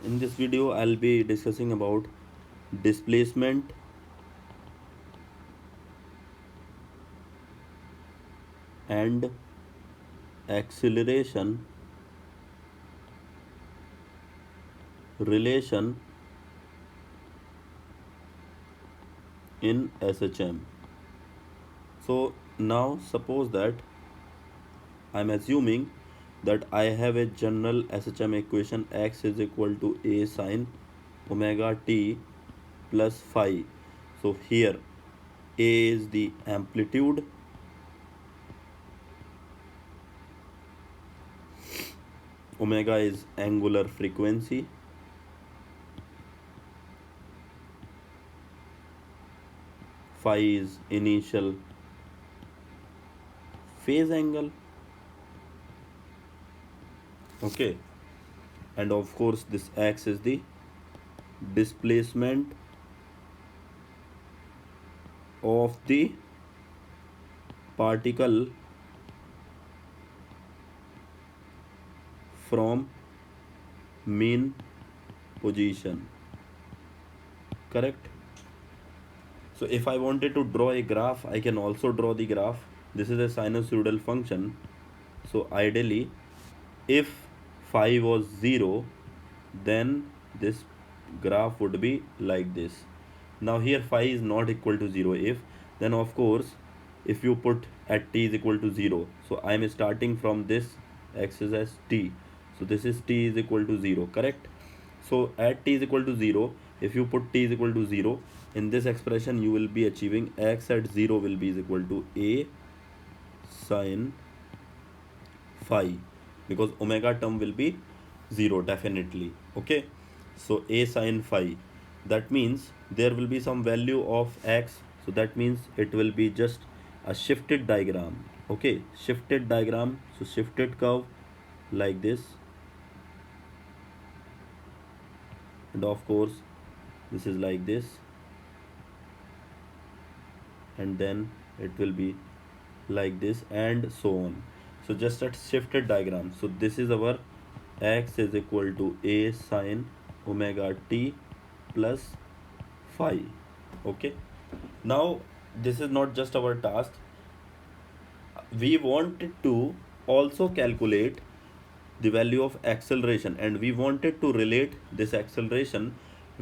In this video, I'll be discussing about displacement and acceleration relation in SHM. So now suppose that I'm assuming that I have a general SHM equation x is equal to a sine omega t plus phi. So here a is the amplitude, omega is angular frequency, phi is initial phase angle. Okay, and of course this x is the displacement of the particle from mean position. Correct. So if I wanted to draw a graph, I can also draw the graph. This is a sinusoidal function. So ideally, if phi was 0, then this graph would be like this. Now here phi is not equal to 0. If then of course if you put at t is equal to 0, so I am starting from this axis as t, so this is t is equal to 0. Correct. So at t is equal to 0, if you put t is equal to 0 in this expression, you will be achieving x at 0 will be is equal to a sine phi, because omega term will be 0 definitely. Okay, so a sine phi, that means there will be some value of x, so that means it will be just a shifted diagram. Okay, shifted diagram, so shifted curve like this, and of course this is like this, and then it will be like this and so on. So just a shifted diagram. So this is our x is equal to a sine omega t plus phi. Okay, now this is not just our task, we wanted to also calculate the value of acceleration, and we wanted to relate this acceleration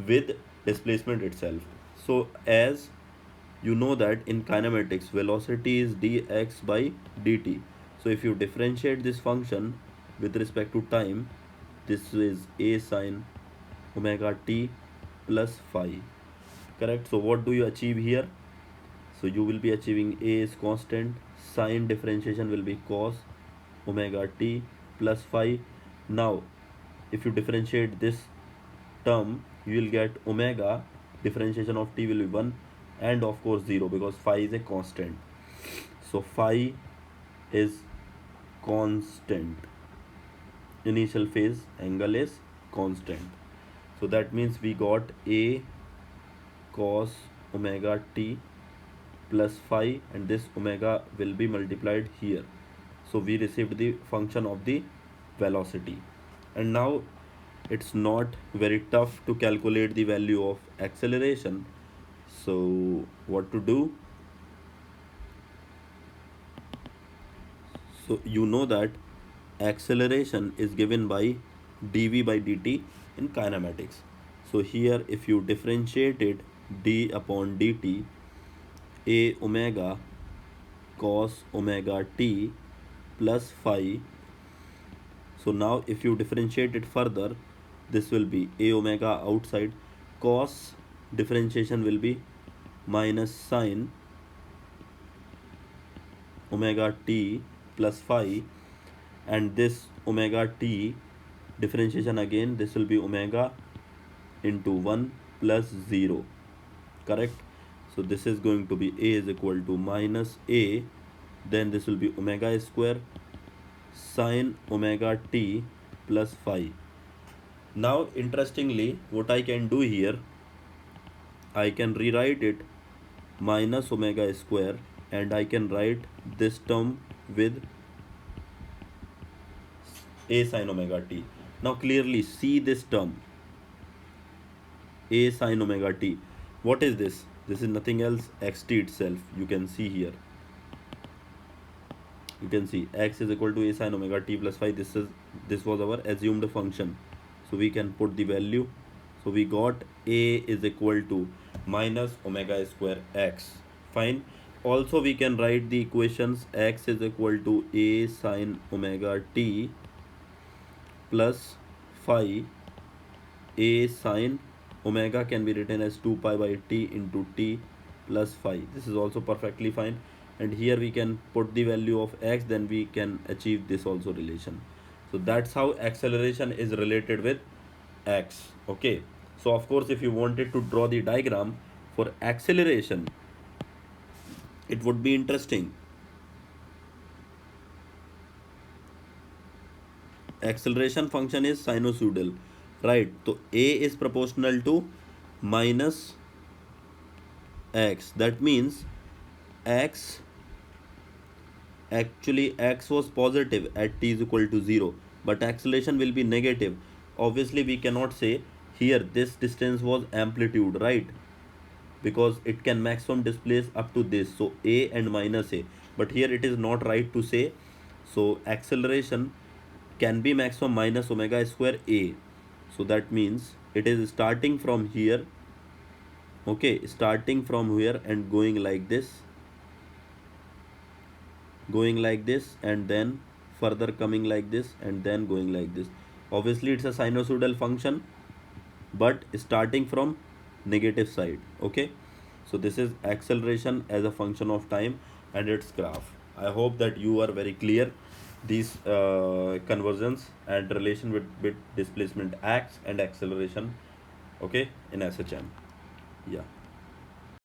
with displacement itself. So as you know that in kinematics velocity is dx by dt, so if you differentiate this function with respect to time, this is a sine omega t plus phi. Correct. So what do you achieve here? So you will be achieving a is constant, sine differentiation will be cos omega t plus phi. Now if you differentiate this term, you will get omega differentiation of t will be 1, and of course 0 because phi is a constant. So phi is constant, initial phase angle is constant. So that means we got a cos omega t plus phi, and this omega will be multiplied here. So we received the function of the velocity. And now it's not very tough to calculate the value of acceleration. So what to do? So you know that acceleration is given by dv by dt in kinematics. So here if you differentiate it, d upon dt, a omega cos omega t plus phi. So now if you differentiate it further, this will be a omega outside, cos differentiation will be minus sine omega t plus phi, and this omega t differentiation again, this will be omega into 1 plus 0. Correct. So this is going to be a is equal to minus a, then this will be omega square sine omega t plus phi. Now interestingly, what I can do here, I can rewrite it minus omega square, and I can write this term with a sine omega t. Now clearly see this term, a sine omega t. What is this? This is nothing else, xt itself. You can see here. You can see x is equal to a sine omega t plus phi. This was our assumed function. So we can put the value. So we got a is equal to minus omega square x. Fine. Also we can write the equations x is equal to a sine omega t plus phi. A sine omega can be written as 2 pi by t into t plus phi. This is also perfectly fine, and here we can put the value of x, then we can achieve this also relation. So that's how acceleration is related with x. Okay, so of course if you wanted to draw the diagram for acceleration, it would be interesting. Acceleration function is sinusoidal, right? So a is proportional to minus x. That means x, actually x was positive at t is equal to 0, but acceleration will be negative. Obviously we cannot say here this distance was amplitude, right? Because it can maximum displace up to this, so a and minus a, but here it is not right to say. So acceleration can be maximum minus omega square a. So that means it is starting from here, okay, starting from here and going like this, and then further coming like this, and then going like this. Obviously it's a sinusoidal function, but starting from negative side. Okay, so this is acceleration as a function of time and its graph. I hope that you are very clear these conversions and relation with displacement x and acceleration, okay, in SHM. Yeah.